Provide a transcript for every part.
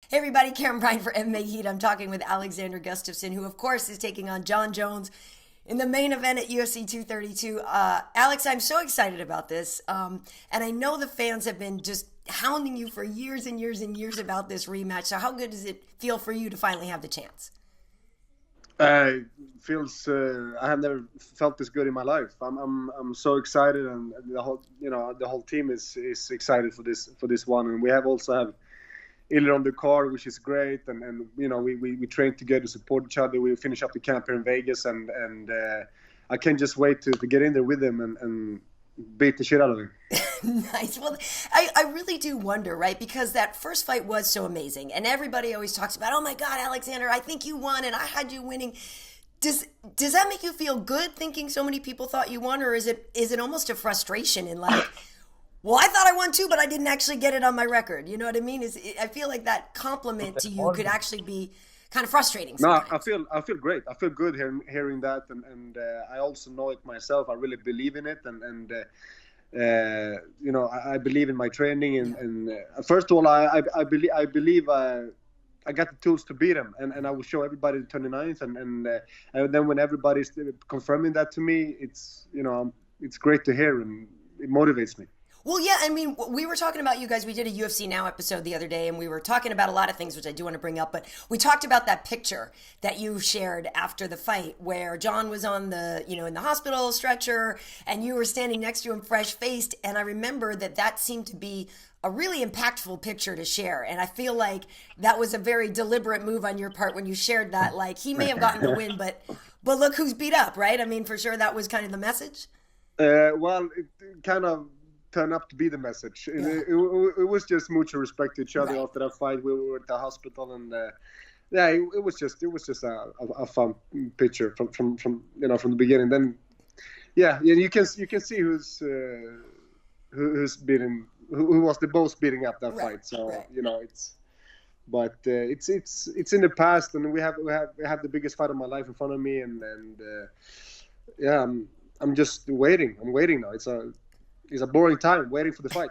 Hey everybody, Karyn Bryant for MMA H.E.A.T. I'm talking with Alexander Gustafsson, who of course is taking on Jon Jones in the main event at UFC 232. Alex, I'm so excited about this. And I know the fans have been just hounding you for years and years and years about this rematch. So how good does it feel for you to finally have the chance? Feels I have never felt this good in my life. I'm so excited, and the whole team is excited for this one, and we have Ilir on the card, which is great, and we train together, support each other. We finish up the camp here in Vegas, and I can't just wait to get in there with him and beat the shit out of him. Nice. Well, I really do wonder, right? Because that first fight was so amazing, and everybody always talks about, oh my God, Alexander, I think you won, and I had you winning. Does that make you feel good, thinking so many people thought you won, or is it almost a frustration in like, well, I thought I won too, but I didn't actually get it on my record. You know what I mean? I feel like that compliment to you could actually be kind of frustrating sometimes. No, I feel great. I feel good hearing that, and I also know it myself. I really believe in it, and I believe in my training, and first of all, I believe I got the tools to beat him, and I will show everybody the 29th, and then when everybody's confirming that to me, it's great to hear, and it motivates me. Well, yeah, I mean, we were talking about you guys. We did a UFC Now episode the other day, and we were talking about a lot of things, which I do want to bring up. But we talked about that picture that you shared after the fight, where Jon was on the, in the hospital stretcher, and you were standing next to him, fresh faced. And I remember that seemed to be a really impactful picture to share. And I feel like that was a very deliberate move on your part when you shared that. Like, he may have gotten the win, but look who's beat up, right? I mean, for sure, that was kind of the message. Well, it kind of turned up to be the message. Yeah. It was just mutual respect to each other. Right. After that fight, we were at the hospital, and it was just a fun picture from the beginning. Then, you can see who's beating, who was the most beating up that fight. So it's in the past, and we have the biggest fight of my life in front of me, and I'm just waiting. I'm waiting now. It's a boring time waiting for the fight.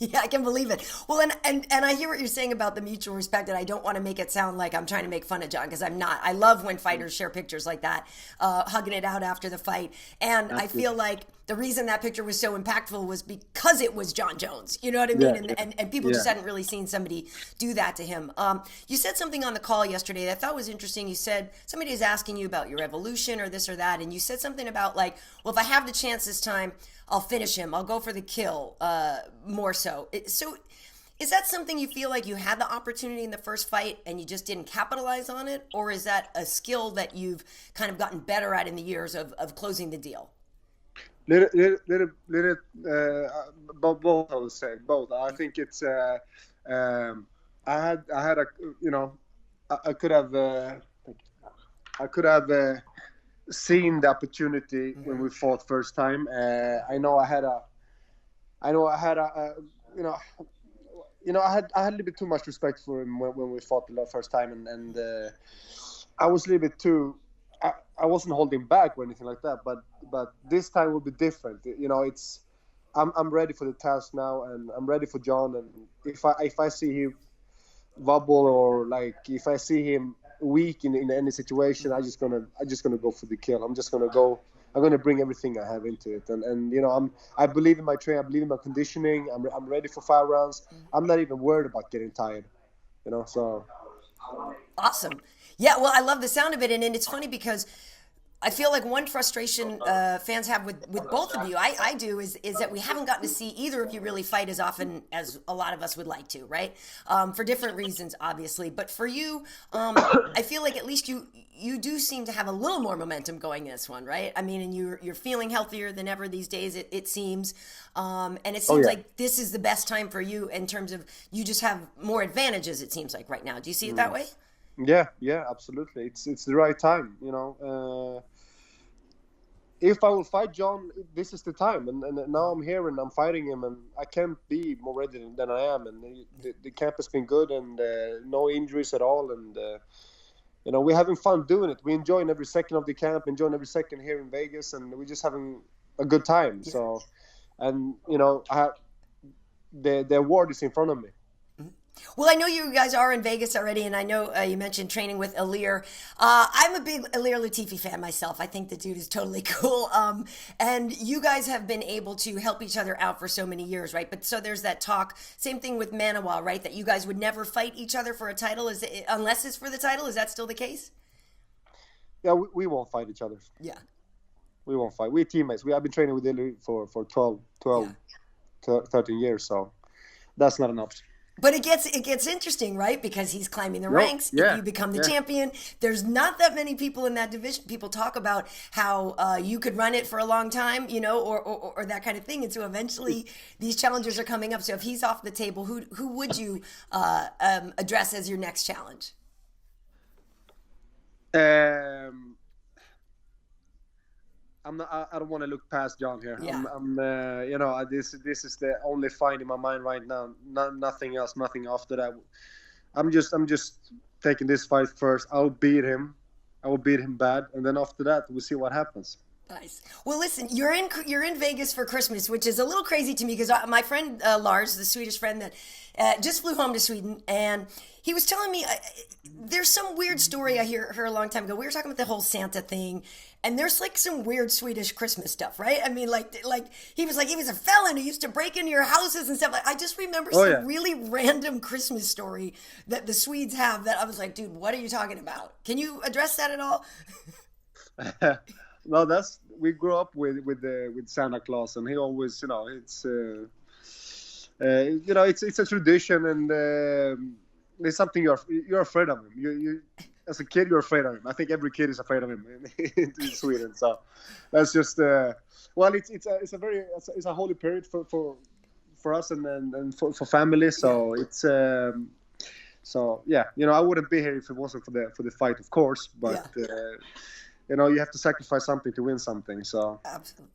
Yeah, I can believe it. Well, and I hear what you're saying about the mutual respect, and I don't want to make it sound like I'm trying to make fun of Jon, because I'm not. I love when fighters share pictures like that, hugging it out after the fight. And I feel like the reason that picture was so impactful was because it was Jon Jones. You know what I mean? Yeah. And people just hadn't really seen somebody do that to him. You said something on the call yesterday that I thought was interesting. You said somebody is asking you about your evolution or this or that, and you said something about like, well, if I have the chance this time, I'll finish him. I'll go for the kill more so. So is that something you feel like you had the opportunity in the first fight and you just didn't capitalize on it? Or is that a skill that you've kind of gotten better at in the years of closing the deal? Both, I would say. Both. I think it's, I had a, I could have seen the opportunity when we fought first time. I had a little bit too much respect for him when we fought the first time, and I was a little bit too. I wasn't holding back or anything like that, but this time will be different. I'm ready for the task now, and I'm ready for Jon. And if I see him wobble, or like if I see him weak in any situation, I'm just gonna go for the kill. I'm gonna bring everything I have into it, and I believe in my training. I believe in my conditioning. I'm ready for 5 rounds. I'm not even worried about getting tired, so awesome. Yeah, well, I love the sound of it, and it's funny because I feel like one frustration fans have with both of you, I do, is that we haven't gotten to see either of you really fight as often as a lot of us would like to, right? For different reasons, obviously. But for you, I feel like at least you do seem to have a little more momentum going in this one, right? I mean, and you're feeling healthier than ever these days, it seems. And it seems like this is the best time for you in terms of you just have more advantages, it seems like, right now. Do you see it that way? Yeah, absolutely. It's the right time, If I will fight Jon, this is the time, and now I'm here and I'm fighting him, and I can't be more ready than I am. And the camp has been good, and no injuries at all, and we're having fun doing it. We're enjoying every second of the camp, enjoying every second here in Vegas, and we're just having a good time. So, and I have the award is in front of me. Well, I know you guys are in Vegas already, and I know you mentioned training with Ilir. I'm a big Ilir Latifi fan myself. I think the dude is totally cool. And you guys have been able to help each other out for so many years, right? But so there's that talk. Same thing with Manawa, right? That you guys would never fight each other for a title, unless it's for the title. Is that still the case? Yeah, we won't fight each other. Yeah. We won't fight. We're teammates. I've been training with Ilir for 13 years, so that's not an option. But it gets interesting, right? Because he's climbing the ranks. Yeah, if you become the champion, there's not that many people in that division. People talk about how you could run it for a long time, or that kind of thing. And so eventually these challenges are coming up. So if he's off the table, who would you address as your next challenge? I don't want to look past Jon here. Yeah. This is the only fight in my mind right now. Nothing else. Nothing after that. I'm just taking this fight first. I'll beat him. I will beat him bad, and then after that, we'll see what happens. Nice. Well, listen, you're in Vegas for Christmas, which is a little crazy to me because my friend Lars, the Swedish friend that just flew home to Sweden, and he was telling me there's some weird story I heard a long time ago. We were talking about the whole Santa thing, and there's like some weird Swedish Christmas stuff, right? I mean, like he was a felon who used to break into your houses and stuff. I just remember some really random Christmas story that the Swedes have that I was like, dude, what are you talking about? Can you address that at all? Well, we grew up with Santa Claus, and he always, it's it's a tradition, and it's something you're afraid of him. You as a kid, you're afraid of him. I think every kid is afraid of him in Sweden. So that's just it's a holy period for us and for family. So it's so yeah, I wouldn't be here if it wasn't for the fight, of course, but. Yeah. You have to sacrifice something to win something. So absolutely.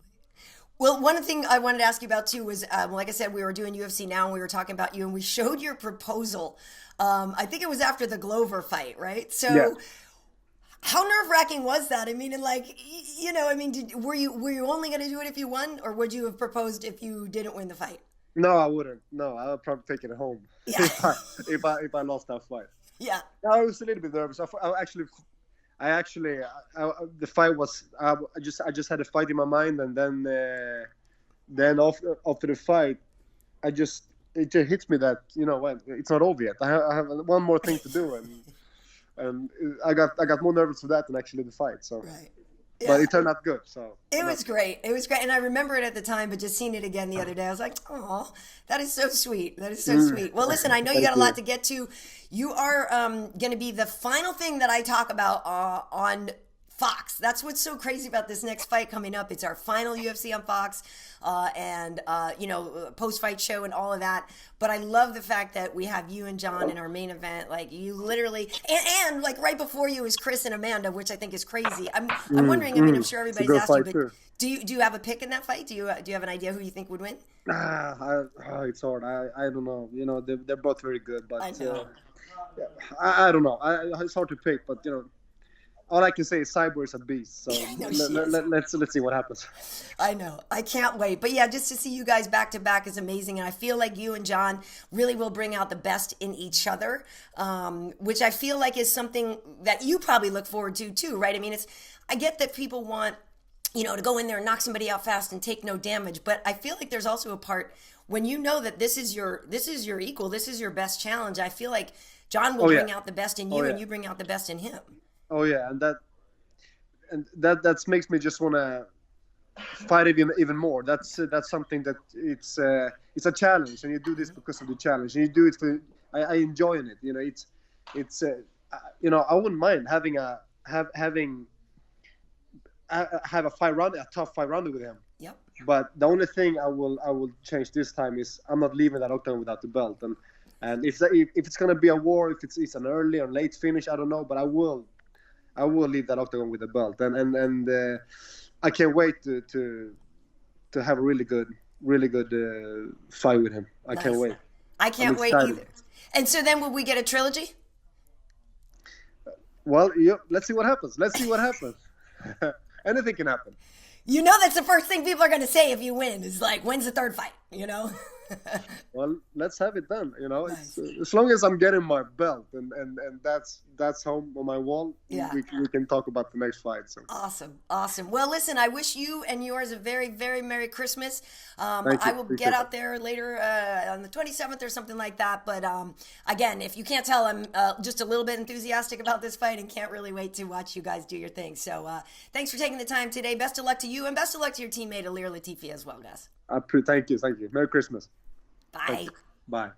Well, one thing I wanted to ask you about too was, like I said, we were doing UFC Now, and we were talking about you, and we showed your proposal. I think it was after the Glover fight, right? So, yeah. How nerve-wracking was that? I mean, and were you only going to do it if you won, or would you have proposed if you didn't win the fight? No, I wouldn't. No, I would probably take it home yeah. if I lost that fight. Yeah. I was a little bit nervous. The fight was I just had a fight in my mind, and then after the fight, it just hits me that it's not over yet. I have one more thing to do, and I got more nervous for that than actually the fight. So, right. Yeah. But it turned out good. So it was great. It was great, and I remember it at the time, but just seeing it again the other day, I was like, "Oh, that is so sweet. That is so sweet." Well, listen, I know you got a lot to get to. You are going to be the final thing that I talk about on Fox. That's what's so crazy about this next fight coming up. It's our final UFC on Fox, and post-fight show and all of that. But I love the fact that we have you and Jon in our main event. Like you literally, and like right before you is Chris and Amanda, which I think is crazy. I'm wondering. I mean, I'm sure everybody's asked you, but do you have a pick in that fight? Do you have an idea who you think would win? It's hard. I don't know. They're both very good, but I know. I don't know. It's hard to pick, but all I can say is Cyborg is a beast. So let's see what happens. I know. I can't wait. But yeah, just to see you guys back to back is amazing. And I feel like you and Jon really will bring out the best in each other, which I feel like is something that you probably look forward to too, right? I mean, I get that people want, to go in there and knock somebody out fast and take no damage. But I feel like there's also a part when you know that this is your equal, this is your best challenge. I feel like Jon will bring out the best in you, and you bring out the best in him. Oh yeah, and that makes me just want to fight even more. That's something that it's a challenge, and you do this because of the challenge. And you do it for I enjoy it. I wouldn't mind having a tough 5 rounder with him. Yep. But the only thing I will change this time is I'm not leaving that octagon without the belt. And if it's gonna be a war, if it's an early or late finish, I don't know, but I will leave that octagon with the belt. And I can't wait to have a really good fight with him. I can't wait. I can't wait either. And so then will we get a trilogy? Well, yeah, let's see what happens. Anything can happen. That's the first thing people are going to say if you win is like, when's the third fight, Well, let's have it done. It's Nice. as long as I'm getting my belt, and that's home on my wall. Yeah. We can talk about the next fight. So Awesome. Awesome. Well, listen, I wish you and yours a very, very Merry Christmas. thank I you. will Appreciate get that. out there later on the 27th or something like that. But again, if you can't tell, I'm just a little bit enthusiastic about this fight and can't really wait to watch you guys do your thing. So thanks for taking the time today. Best of luck to you and best of luck to your teammate, Ilir Latifi, as well, guys. Thank you. Merry Christmas. Bye. Bye.